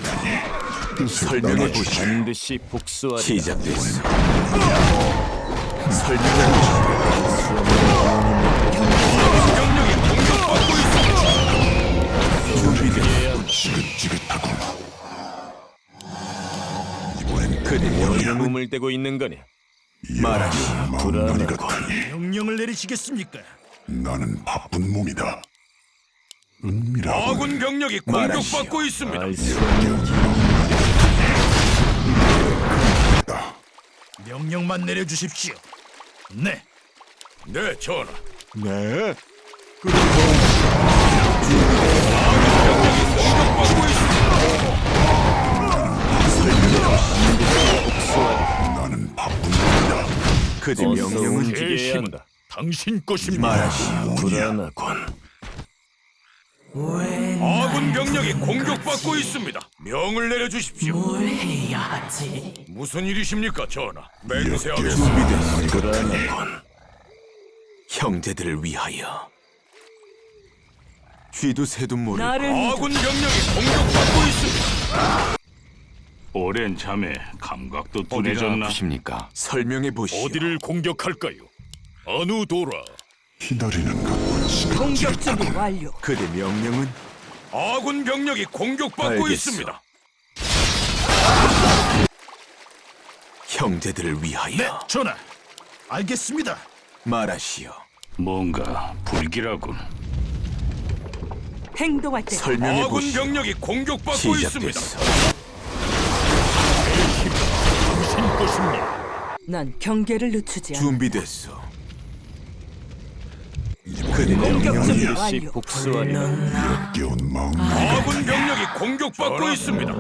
설명해 보시오. 반드시 복수하리라. 시작됐어. 설명해 보시오. 병력이 공격받고 있습니다. 준비됐어. 지긋지긋하군. 이번엔 그대 명령은 꿈을 떼고 있는 거니? 말하시오. 마음만이 같으니 명령을 내리시겠습니까? 나는 바쁜 몸이다. 은밀하군. 아군 병력이 공격받고 있습니다. 알수 없는 기운이 명령만 내려주십시오. 네. 네, 전하. 네. 공격받고 있습니다. 나는 바쁜 몸이다. 그대 어서 명령은 제 움직여야 힘은 한다. 당신 것입니다. 말하시오. 불안하군. 아군 병력이 공격받고 있습니다. 명을 내려주십시오. 뭘 해야 하지? 무슨 일이십니까, 전하? 맹세하겠습니다. 준비됐어. 불안하군. 형제들을 위하여. 쥐도 새도 모를 것. 아군 병력이 공격받고 있습니다. 오랜 잠에 감각도 어디가 둔해졌나? 아프십니까? 설명해 보시오. 어디를 공격할까요? 어느 도라. 기다리는 것. 공격 준비 완료. 그대 명령은 아군 병력이 공격받고 알겠어. 있습니다. 형제들을 위하여. 네, 전하. 알겠습니다. 말하시오. 뭔가 불길하군. 행동할 때 설명해 아군 보시오. 병력이 공격받고 있습니다. 시작됐어. 당신 것입니다. 난 경계를 늦추지 않아. 준비됐어. 그대 공격 준비 반드시 완료. 복수하리라. 깨운 마음 아군 병력이 공격받고 있습니다.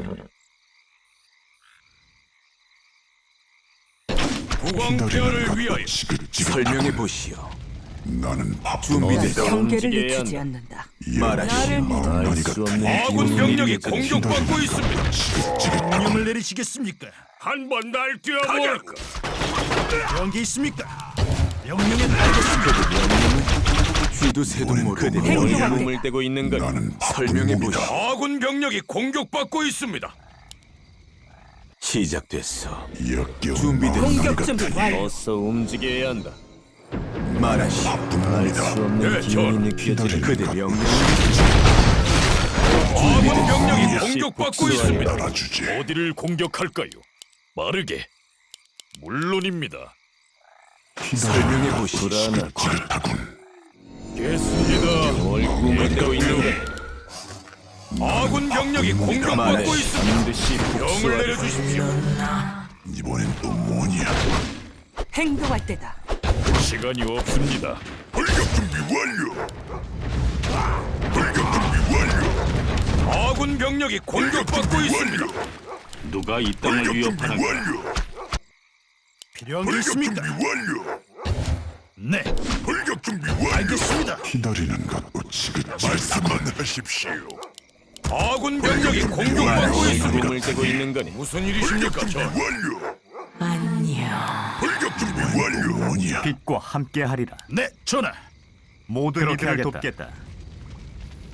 국왕폐하를 위하여 설명해 보시오. 나는 준비됐어. 경계를 움직여야 늦추지 한다. 않는다. 말하시오. 알 수 없는 아군 기운이 병력이 느껴지는 공격받고 있습니다. 명령을 내리시겠습니까? 한번 날 뛰어볼까? 필요한 게 있습니까? 명령에 따르겠습니다. 쥐도 새도 모르게 행동할 때. 몸을 떼고 있는 걸 나는 설명해 바쁜 보시오. 아군 병력이 공격받고 있습니다. 시작됐어. 역겨운 준비됐어. 마음 공격 준비 완료. 어서 움직여야 한다. 말하시오. 알 바쁜놈이다. 수 없는 네, 기운이 전. 느껴지는 그대 명령. 아군 병력이 반드시 공격받고 복수하리라. 있습니다. 알아주지. 어디를 공격할까요? 빠르게. 물론입니다. 설명해 보시오. 불안한 지긋하군. 겠습니다. 뭘 꿈을 떼고 있는 걸 아군 병력이 공격받고 말하시오. 있습니다. 반드시 명을 복수하리라. 내려주십시오. 이번엔 또 뭐냐? 행동할 때다. 시간이 없습니다. 돌격 준비 완료. 돌격 준비 완료. 아군 병력이 공격받고 있습니다. 누가 이 땅을 돌격 준비 위협하는 가 완료. 필요한 게 돌격 준비 있습니까? 완료. 네, 돌격 준비 완료. 알겠습니다. 기다리는 것도 말씀만 하십시오. 아군 병력이 공격받고 있습니다. 몸을 떼고 있는 거니 무슨 일이십니까, 준비 저? 완료. 안녕. 돌격 준비 완료. 뭐냐? 빛과 함께하리라. 네, 전하. 모든 이들을 돕겠다.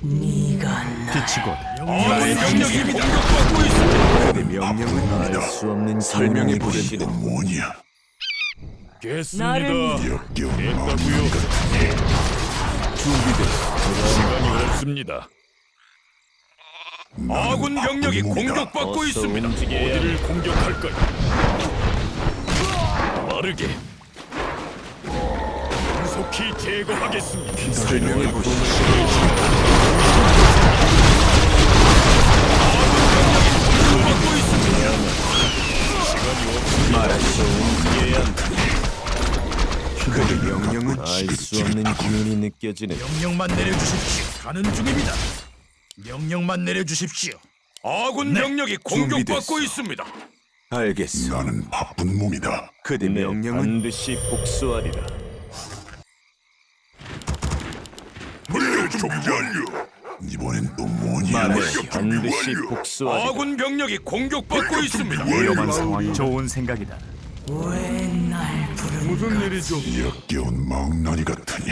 네가 빛이 곧 아군 병력이 공격받고 있습니다. 그대 명령은 알 수 없는 설명해 보시오. 뭐냐? 겠습니다. 나를 역겨운 마음 됐다고요. 준비됐어. 시간이 없습니다. 아군 병력이 공격받고 어서 있습니다. 움직여야 어디를 공격할까요? 빠르게. 속히 제거하겠습니다. 설명해 보시오. 공격받고 있습니다. 시간이 없습니다. 말하시오. 움직여야 한다. 그대 명령은 알 수 없는 기운이 느껴지는 명령만 내려주십시오. 가는 중입니다. 명령만 내려주십시오. 아군 병력이 공격받고 준비됐어. 있습니다. 알겠어. 나는 바쁜 몸이다. 그대 네, 명령은 반드시 복수하리라. 돌격 준비 완료. 이번엔 또 뭐냐? 말하시오. 반드시 복수하리라. 아군 병력이 공격받고 있습니다. 위험한 상황이 좋은 생각이다. 왜날 부른 무슨 일이죠? 역겨운 망나니 같으니.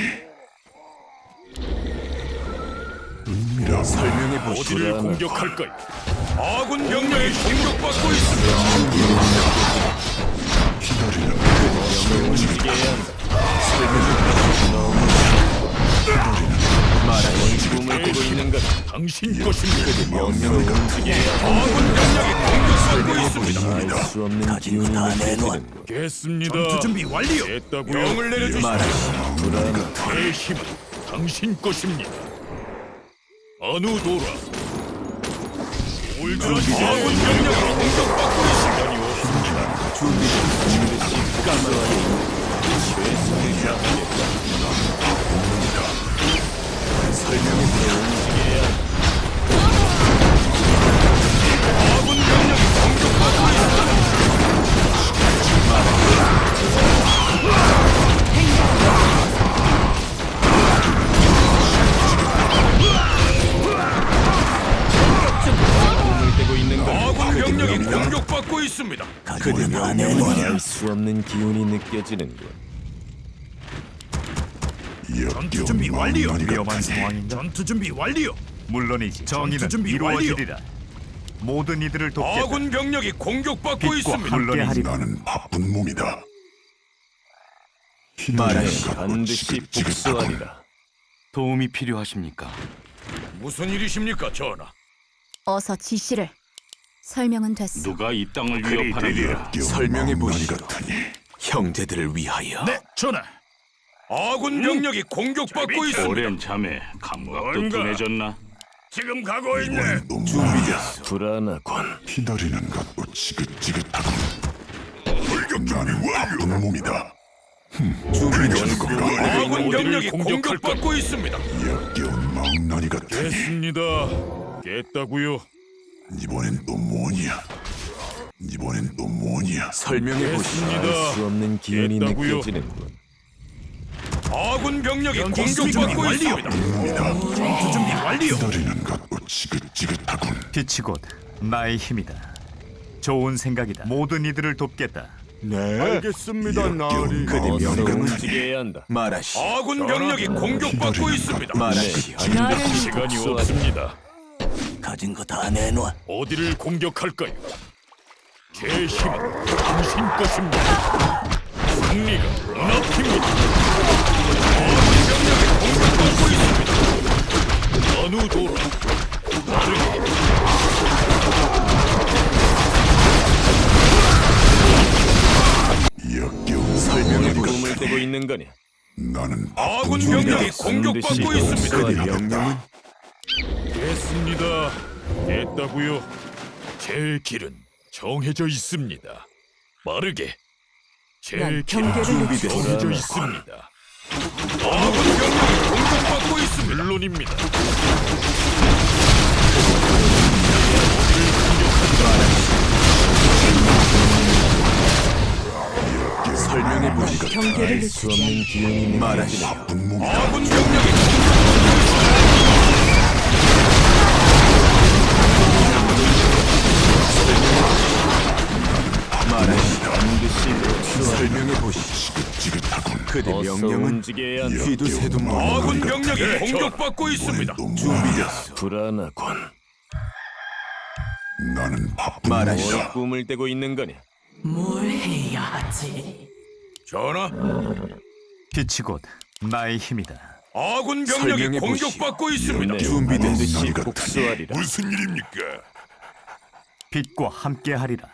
은밀한 설명해 보시오. 어디를 공격할까요? 아군 병력이 공격받고 있습니다. 기다리는 움직여야 한다. 말하시오. 꿈을 꾸고 있는 것 당신 것입니다. 명령을 움직여야 한다. 아군 병력이 공격받고 있습니다. 알 수 없는 기운이 느껴지는 것. 겠습니다. 전투 준비 완료. 됐다고요. 명을 내려주십시오. 말하시오. 불안한 내 힘은 당신 것입니다. 아누도라. 올드라 아군 병력이 공격받고 있습니다. 시간이 없습니다. 준비된 반드시 복수하리라. 최선을 다하겠다. 설명해 보시오. 움직여야 한다. 아군 병력이 공격받고 있습니다. 꿈을 떼고 있는 것. 아군 병력이 공격받고 있습니다. 그대 명령은 알 수 없는 기운이 느껴지는 것. 전투 준비 역겨운 완료. 망나니 위험한 같으니. 상황인가? 전투 준비 완료. 물론이지. 정의는 준비 이루어지리라. 모든 이들을 돕겠다. 아군 병력이 공격받고 빛과 있습니다. 함께하리라. 나는 바쁜 몸이다. 말하시 반드시 복수하리라. 도움이 필요하십니까? 무슨 일이십니까, 전하? 어서 지시를. 설명은 됐어. 누가 이 땅을 위협하는 가 역겨운 설명해 망나니 보시오. 같으니. 형제들을 위하여. 네, 전하. 아군 병력이 공격받고 있습니다. 오랜 잠에 감각도 뭔가? 둔해졌나? 지금 가고 있네. 이번엔 또 준비됐어. 불안하군. 기다리는 것도 지긋지긋하군. 나는 바쁜 몸이다. 괜찮을 것 같군. 아군 병력이 공격받고 있습니다. 역겨운 망나니 같으니 됐습니다. 깼다고요. 이번엔 또 뭐냐? 이번엔 또 뭐냐? 설명해 보시오. 됐습니다. 알 수 없는 기운이 깼다고요. 느껴지는군. 아군 병력이 준비 공격받고 완료. 있습니다. 몸이다. 전투 준비 완료. 기다리는 것도 지긋지긋하군. 빛이 곧 나의 힘이다. 좋은 생각이다. 모든 이들을 돕겠다. 알겠습니다, 나으리. 그대 어서 명령은 움직여야 한다. 말하시. 아군 병력이 공격받고 있습니다. 말하시. 시간이 없습니다. 가진 거 다 내놔. 어디를 공격할까요? 제 힘은 당신 것입니다. 승리가 눈앞입니다. 아군 병력이 공격받고 있습니다. 나누도록 빠르게 역겨운 설명에 꿈을 떼고 있는 거냐? 나는 아군 바쁜 병력이 몸이다. 공격받고 있습니다. 명령은 됐습니다. 됐다고요. 제 길은 정해져 있습니다. 빠르게. 제 난 길은 경계를 정해져 있습니다. 아군 병력이 공격받고 있습니다. 물론입니다. 설명해 보시오. 경계를 알 수 없는 기운이 느껴지는 바쁜 몸이다. 아군 병력이 공격받고 반드시 설명해 보시오. 지긋지긋하군. 그대 명령은 움직여야 한다. 휘도 새도 있습니다. 아군 병력이 공격받고 있습니다. 준비됐어. 불안하군. 나는 바쁜 뭘 몸이다. 꿈을 떼고 있는 거냐? 뭘 해야 하지? 전하, 빛이 곧 나의 힘이다. 아군 병력이 설명해 보시오. 공격받고 있습니다. 내 준비됐어. 반드시 나니 같으니. 복수하리라. 무슨 일입니까? 빛과 함께하리라.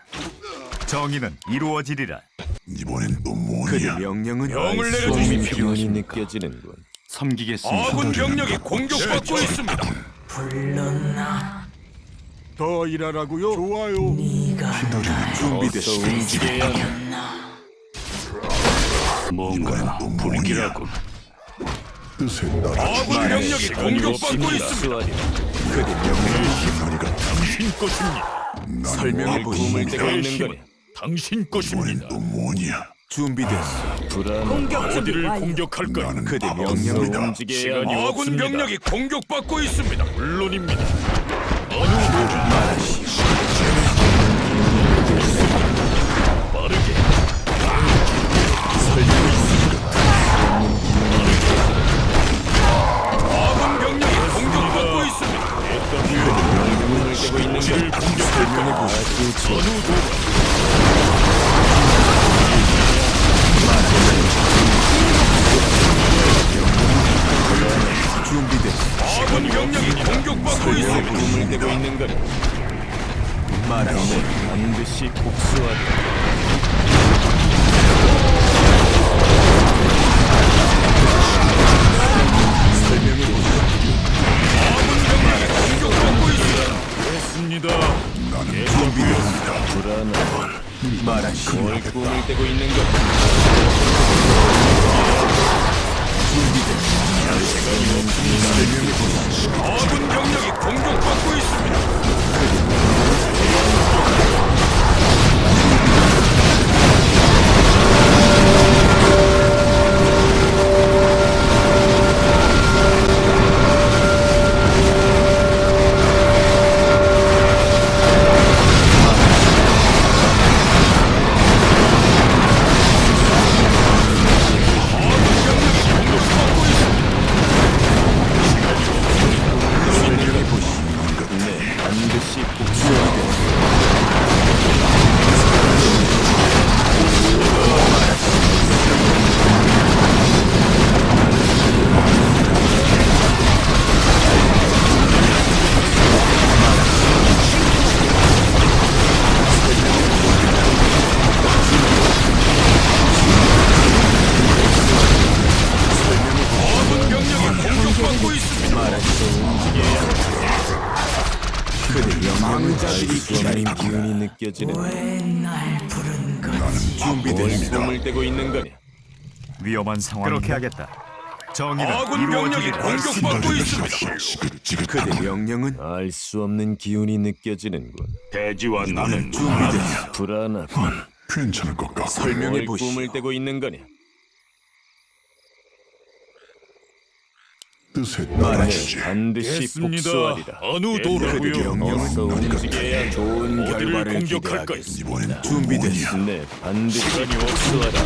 정의는 이루어지리라. 이번엔 또 그대 뭐냐? 명령은 명을 알수 없는 내려주십시오. 기운이 느껴지는군. 섬기겠습니다. 아군 병력이 공격받고 있습니다. 불렀나? 더 일하라고요? 좋아요. 네가 어서 움직여야 한다. 뭔가 불길하군. 뜻에 따라 아군 병력이 공격받고 있습니다. 복수하리라. 그대 명령이 같아. 당신 것입니다. 설명해 꿈을 떼고 제 있는 힘은 거냐? 당신 이번엔 것입니다. 또 뭐냐? 준비됐어. 불안. 공격 준비 어디를 완료. 공격할까요? 나는 그대 바쁜 명령을 몸이다. 움직여야 시간이 한다. 아군 없습니다. 병력이 공격받고 있습니다. 물론입니다. 말하시오. 빠르게. 아군 병력이 공격받고 있습니다. 꿈을 떼고 있는 어디를 거냐? 공격할까요? 전우도 준비됐어. 아군 병력이 공격받고 있습니다. 꿈을 떼고 있는 거냐? 말하시오. 반드시 복수하리라. 설명해 보시오. 공격받고 있습니다. 됐습니다. 나는 준비됐다. 불안하군. 말하시오. 뭘 꿈을 떼고 있는 거냐? 아군 병력이 공격받고 있습니다. 망자들이 수 없는 기운이 느껴지는 왜 날 부른 거지? 뭘 준비됩니다. 꿈을 떼고 있는 거냐? 위험한 상황. 그렇게 하겠다. 정의는 아군 병력이 이루어지리라. 공격받고 있습니다. 지긋지긋하다. 명령은 알 수 없는 기운이 느껴지는군. 대지와 나는 불안하군. 괜찮을 것 같군. 설명해 뭘 보시오. 꿈을 떼고 있는 거냐? 뜻에 말해 따라주지. 반드시 됐습니다. 복수하리라. 어느 도로고요? 어서 움직여야 좋은 어디를 결과를 공격할까요? 기대하겠습니다. 이번엔 준비됐어. 네, 반드시 복수하라.